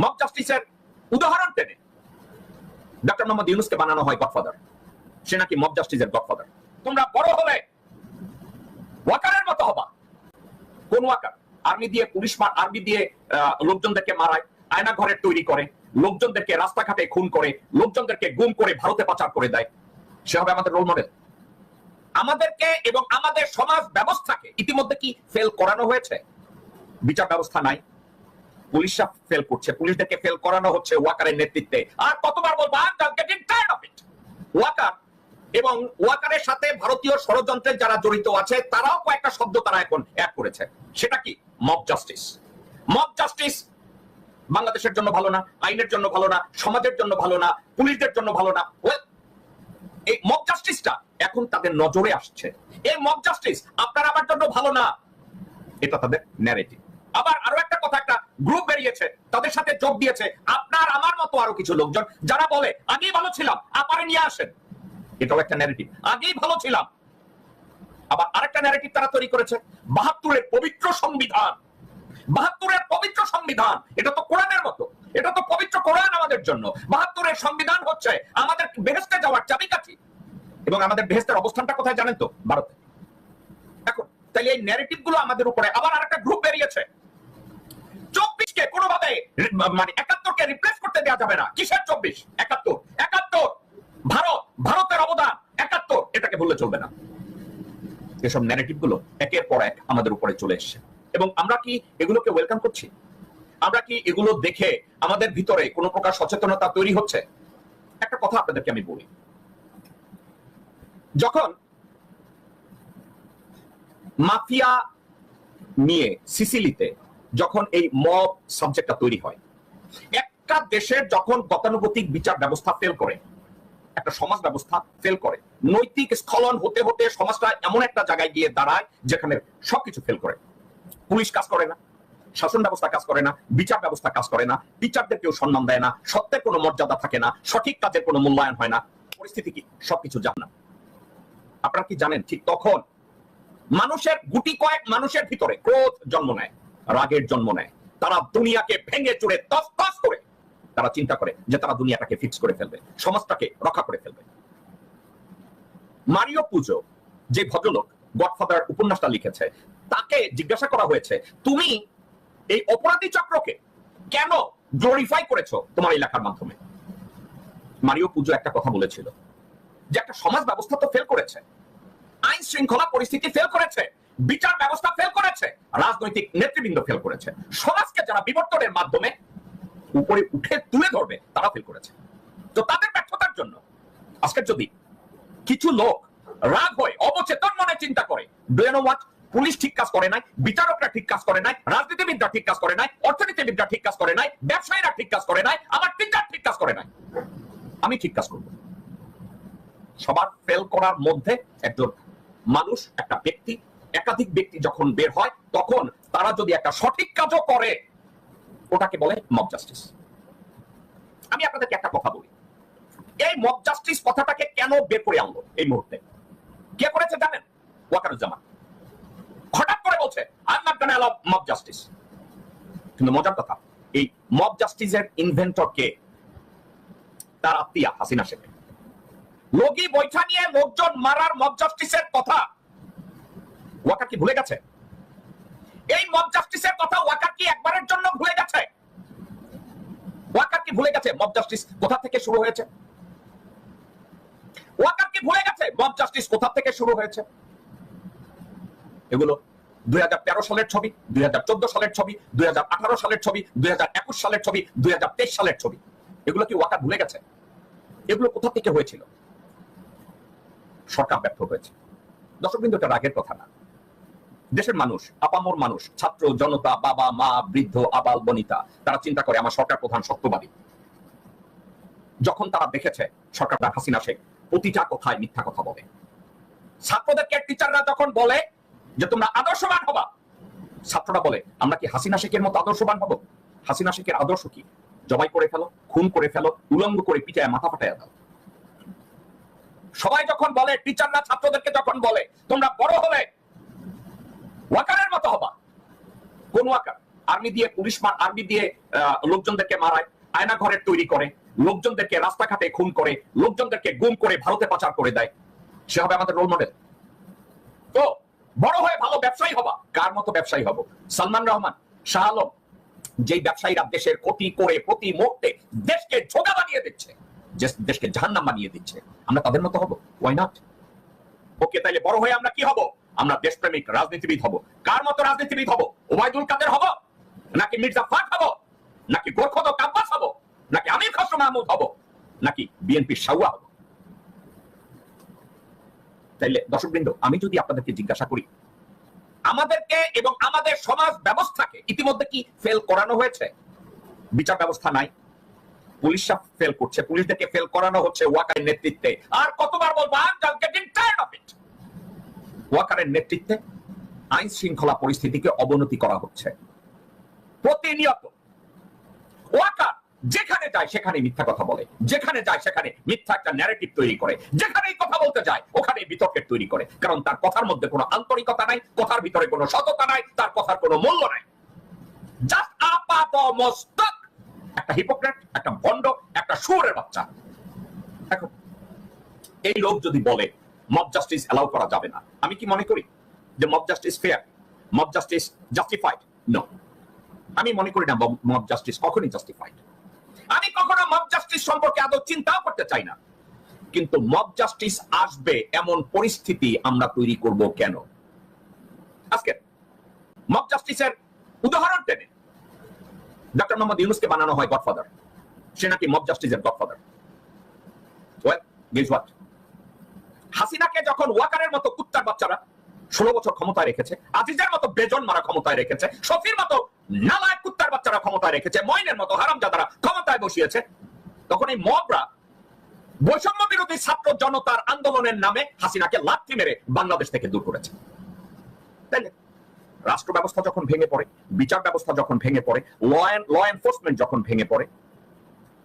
Mob জাস্টিসের উদাহরণ টেনে ডক্টর মোহাম্মদ ইউনূসকে বানানো হয় গডফাদার। সে নাকি মব জাস্টিসের গডফাদার। তোমরা বড় হলে ওয়াকারের মতো হবা। কোন ওয়াকার? আর্মি দিয়ে পুলিশ আর্মি দিয়ে লোকজনদেরকে মারায়, আয়না ঘরের তৈরি করে, লোকজনদেরকে রাস্তাঘাটে খুন করে, লোকজনদেরকে গুম করে ভারতে পাচার করে দেয়। সে হবে আমাদের রোল মডেল। আমাদেরকে এবং আমাদের সমাজ ব্যবস্থাকে ইতিমধ্যে কি ফেল করানো হয়েছে? বিচার ব্যবস্থা নাই, পুলিশরা ফেল করছে, পুলিশদেরকে ফেল করানো হচ্ছে ওয়াকারের নেতৃত্বে। আর কতবার বলবো, ওয়াকার এবং ওয়াকারের সাথে ভারতীয় ষড়যন্ত্রের যারা জড়িত আছে তারাও কয়েকটা শব্দ তারা এখন অ্যাড করেছে। সেটা কি? Mob justice. মব জাস্টিস বাংলাদেশের জন্য ভালো না, আইনের জন্য ভালো না, সমাজের জন্য ভালো না, পুলিশদের জন্য ভালো না। এই মব জাস্টিসটা এখন তাদের নজরে আসছে। এই মব জাস্টিস আপনার আমার জন্য ভালো না, এটা তাদের ন্যারেটিভ। আবার আরো একটা কথা, একটা গ্রুপ বেরিয়েছে, তাদের সাথে যোগ দিয়েছে আপনার আমার মতো আরো কিছু লোকজন, যারা বলে আগেই ভালো ছিলাম, আপারে নিয়ে আসেন। এটাও একটা ন্যারেটিভ, আগেই ভালো ছিলাম। আবার আরেকটা ন্যারেটিভ তারা তৈরি করেছে, ৭২-এর পবিত্র সংবিধান। ৭২-এর পবিত্র সংবিধান, এটা তো কোরআনের মতো, এটা তো পবিত্র কোরআন আমাদের জন্য। ৭২-এর সংবিধান হচ্ছে আমাদের বেহেশতে যাওয়ার চাবিকাঠি। এবং আমাদের বেহেশতের অবস্থানটা কোথায় জানেন তো? ভারতে। এখন তাহলে এই ন্যারেটিভ গুলো আমাদের উপরে। আবার আরেকটা গ্রুপ বেরিয়েছে, ২৪-কে কোনোভাবে মানে ৭১-কে রিপ্লেস করতে দেওয়া যাবে না। কিসের ২৪? ৭১। ৭১ ভারত, ভারতের অবদান ৭১, এটাকে বললে চলবে না। এসব ন্যারেটিভ গুলো একের পর এক আমাদের উপরে চলে এসছে এবং আমরা কি এগুলোকে ওয়েলকাম করছি? আমরা কি এগুলো দেখে আমাদের ভিতরে কোনো প্রকার সচেতনতা তৈরি হচ্ছে? একটা কথা আপনাদেরকে আমি বলি, যখন মাফিয়া নিয়ে সিসিলিতে যখন এই মব সাবজেক্টটা তৈরি হয়, একটা দেশের যখন গতানুগতিক বিচার ব্যবস্থা ফেল করে, একটা সমাজ ব্যবস্থা ফেল করে, নৈতিক স্খলন হতে হতে সমাজটা এমন একটা জায়গায় গিয়ে দাঁড়ায় যেখানে সবকিছু ফেল করে। পুলিশ কাজ করে না, শাসন ব্যবস্থা কাজ করে না, বিচার ব্যবস্থা কাজ করে না, টিচারদের কেউ সম্মান দেয় না, সত্যের কোনো মর্যাদা থাকে না, সঠিক কাজের কোনো মূল্যায়ন হয় না। পরিস্থিতি কি? সবকিছু জান না। আপনারা কি জানেন ঠিক তখন মানুষের গুটি কয়েক মানুষের ভিতরে ক্রোধ জন্ম নেয়, রাগের জন্ম নেয়। তারা দুনিয়াকে ভেঙে চুরে তছনছ করে তারা চিন্তা করে যে তারা দুনিয়াটাকে ফিক্স করে ফেলবে, সমাজটাকে রক্ষা করে ফেলবে। মারিও পুজো, যে ভদ্রলোক গডফাদার উপন্যাসটা লিখেছে, তাকে জিজ্ঞাসা করা হয়েছে, তুমি এই অপরাধী চক্রকে কেন গ্লোরিফাই করেছো তোমার এই লেখার মাধ্যমে? মারিও পুজো একটা কথা বলেছিল যে একটা সমাজ ব্যবস্থা তো ফেল করেছে, আইন শৃঙ্খলা পরিস্থিতি ফেল করেছে, বিচার ব্যবস্থা ফেল করেছে, রাজনৈতিক নেতৃবৃন্দ ফেল করেছে, সমাজকে যারা বিবর্তনের মাধ্যমে উপরে উঠে তুলে ধরবে তারা ফেল করেছে। তো তাদের ব্যর্থতার জন্য আজকে যদি কিছু লোক রাগ হয়ে অবচেতন মনে চিন্তা করে, do you know what, police ঠিক কাজ করে নাই, বিচারকরা ঠিক কাজ করে নাই, রাজনীতিবিদরা ঠিক কাজ করে নাই, অর্থনীতিবিদরা ঠিক কাজ করে নাই, ব্যবসায়ীরা ঠিক কাজ করে নাই, আমার টিচার ঠিক কাজ করে নাই, আমি ঠিক কাজ করব। সবার ফেল করার মধ্যে একজন মানুষ, একটা ব্যক্তি, একাধিক ব্যক্তি যখন বের হয়, তখন তারা যদি একটা সঠিক কাজও করে, ওটাকে বলে মব জাস্টিস। আমি আপনাদেরকে একটা কথা বলি, এই মব জাস্টিস কথাটাকে কেন বের করে আনলো এই মুহূর্তে? কে করেছে জানেন? ওয়াকারুজ্জামান। হঠাৎ করে বলছে I am not gonna allow mob justice. কিন্তু মজার কথা, এই মব জাস্টিসের ইনভেন্টর কে? তার আত্মীয়া হাসিনা শেখ। লগি বৈঠা নিয়ে লোকজন মারার মব জাস্টিসের কথা ওয়াকার কি ভুলে গেছে? এই মব জাস্টিসের কথা ওয়াকার কি একবারের জন্য ভুলে গেছে? ওয়াকার কি ভুলে গেছে মব জাস্টিস কোথা থেকে শুরু হয়েছে? ওয়াকার কি ভুলে গেছে মব জাস্টিস কোথা থেকে শুরু হয়েছে? এগুলো 2013 সালের ছবি, 2014 সালের ছবি, 2018 সালের ছবি, 2021 সালের ছবি, 2023 সালের ছবি। এগুলো কি ওয়াকার ভুলে গেছে? এগুলো কোথা থেকে হয়েছিল? সরকার ব্যর্থ হয়েছে। দর্শকবৃন্দ, এটা রাগের কথা না। দেশের মানুষ, আপামর মানুষ, ছাত্র জনতা, বাবা মা, বৃদ্ধ, আবাল বনিতা, তারা চিন্তা করে আমার সরকার প্রধান সত্যবাদী। যখন তারা দেখেছে সরকারটা হাসিনা শেখ প্রতিটা কথায় মিথ্যা কথা বলে, ছাত্রদেরকে টিচাররা যখন বলে যে তোমরা আদর্শবান হবা, ছাত্ররা বলে আমরা কি হাসিনা শেখের মতো আদর্শবান হব? হাসিনা শেখের আদর্শ কি? জবাই করে ফেলো, খুন করে ফেলো, উলঙ্গ করে পিটায় মাথা ফাটায় দাও। সবাই যখন বলে, টিচাররা ছাত্রদেরকে যখন বলে তোমরা বড় হলে ওয়াকারের মতো হবা, কোন ওয়াকার? আর্মি দিয়ে আর্মি দিয়ে লোকজনদেরকে মারায়, আয়না ঘরের তৈরি করে, লোকজনদেরকে রাস্তাঘাটে খুন করে, লোকজনদেরকে গুম করে ভারতে পাচার করে দেয়, সে হবে আমাদের রোল মডেল? তো বড় হয়ে ভালো ব্যবসায়ী হবা, কার মতো ব্যবসায়ী হব? সালমান রহমান, শাহ আলম, যেই ব্যবসায়ীরা দেশের ক্ষতি করে প্রতি মুহূর্তে দেশকে ঝোঁকা বানিয়ে দিচ্ছে, দেশকে জাহান্নাম বানিয়ে দিচ্ছে, আমরা তাদের মতো হব? Why not? ওকে, তাইলে বড় হয়ে আমরা কি হব? আমরা দেশপ্রেমিক রাজনীতিবিদ হব। কার মতো রাজনীতিবিদ হব? ওবায়দুল কাদের হব, নাকি মির্জা ফাক হব, নাকি গোরখদ আব্বাস হব, নাকি আমির খসরু মাহমুদ হব, নাকি বিএনপি সাউয়া হব? তাইলে দর্শকবৃন্দ, আমি যদি আপনাদেরকে জিজ্ঞাসা করি, আমাদেরকে এবং আমাদের সমাজ ব্যবস্থাকে ইতিমধ্যে কি ফেল করানো হয়েছে? বিচার ব্যবস্থা নাই, পুলিশরা ফেল করছে, পুলিশদেরকে ফেল করানো হচ্ছে ওয়াকারের নেতৃত্বে। আর কতবার বলবো, I am getting tired of it. ওয়াকারের নেতৃত্বে আইন শৃঙ্খলা পরিস্থিতিকে অবনতি করা হচ্ছে প্রতিনিয়ত। ওয়াকার যেখানে যায় সেখানে মিথ্যা কথা বলে, যেখানে যায় সেখানে মিথ্যা একটা ন্যারেটিভ তৈরি করে, যেখানেই কথা বলতে যায় ওখানে বিতর্কের তৈরি করে, কারণ তার কথার মধ্যে কোনো আন্তরিকতা নাই, কথার ভিতরে কোনো সততা নাই, তার কথার কোনো মূল্য নাই। জাস্ট আপাতমস্তক একটা হিপোক্রেট, একটা ভণ্ড, একটা শুয়োরের বাচ্চা। এখন এই লোক যদি বলে মব জাস্টিস অ্যালাউ করা যাবে না, আমি কি মনে করি যে mob justice fair, mob justice justified? No, আমি মনে করি না মব জাস্টিস কখনই জাস্টিফাইড। আমি কখনো মব জাস্টিস সম্পর্কে আদৌ চিন্তাও করতে চাই না। কিন্তু মব জাস্টিস আসবে এমন পরিস্থিতি আমরা তৈরি করব কেন? আজকে মব জাস্টিসের উদাহরণ টেনে ডক্টর মোহাম্মদ ইউনূসকে বানানো হয় গডফাদার, সে নাকি মব জাস্টিসের গডফাদার। Well, guess what? হাসিনাকে যখন ওয়াকারের মতো কুত্তার বাচ্চারা 16 বছর ক্ষমতায় রেখেছে, আজিজের মতো বেজন মারা ক্ষমতায় রেখেছে, শফির মতো নালায়েক কুত্তার বাচ্চারা ক্ষমতায় রেখেছে, মইনের মতো হারামজাদারা ক্ষমতায় বসিয়েছে, তখন এই মবরা বৈষম্য বিরোধী ছাত্র জনতার আন্দোলনের নামে হাসিনাকে লাথি মেরে বাংলাদেশ থেকে দূর করেছে। তাই না? রাষ্ট্র ব্যবস্থা যখন ভেঙে পড়ে, বিচার ব্যবস্থা যখন ভেঙে পড়ে, ল এনফোর্সমেন্ট যখন ভেঙে পড়ে,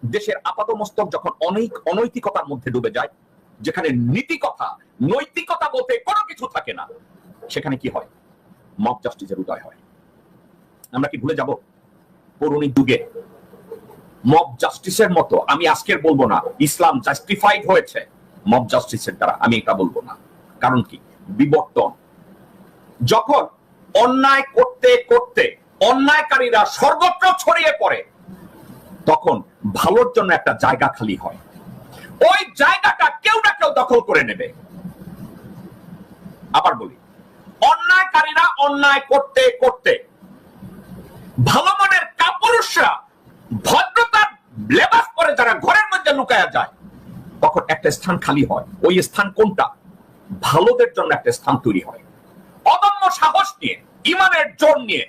দেশের আপাতমস্তক যখন অনৈতিকতার মধ্যে ডুবে যায়, যেখানে নীতিকথা নৈতিকতা বলতে কোনো কিছু থাকে না, সেখানে কি হয়? মব জাস্টিসের উদয় হয়। আমরা কি ভুলে যাব পৌরাণিক যুগে মব জাস্টিসের মতো? আমি আজকের বলবো না ইসলাম জাস্টিফাইড হয়েছে মব জাস্টিসের দ্বারা, আমি এটা বলবো না। কারণ কি? বিবর্তন। যখন অন্যায় করতে করতে অন্যায়কারীরা সর্বত্র ছড়িয়ে পড়ে, তখন ভালোর জন্য একটা জায়গা খালি হয়, ওই জায়গাটা কেউ না কেউ দখল করে নেবে। আবার বলি, অন্যায়কারীরা অন্যায় করতে করতে ভালো মনের কাপুরুষরা ভদ্রতার লেবাস পরে যারা ঘরের মধ্যে লুকায়া যায়, তখন একটা স্থান খালি হয়। ওই স্থান কোনটা? ভালোদের জন্য একটা স্থান তৈরি হয়। অদম্য সাহস নিয়ে, ইমানের জোর নিয়ে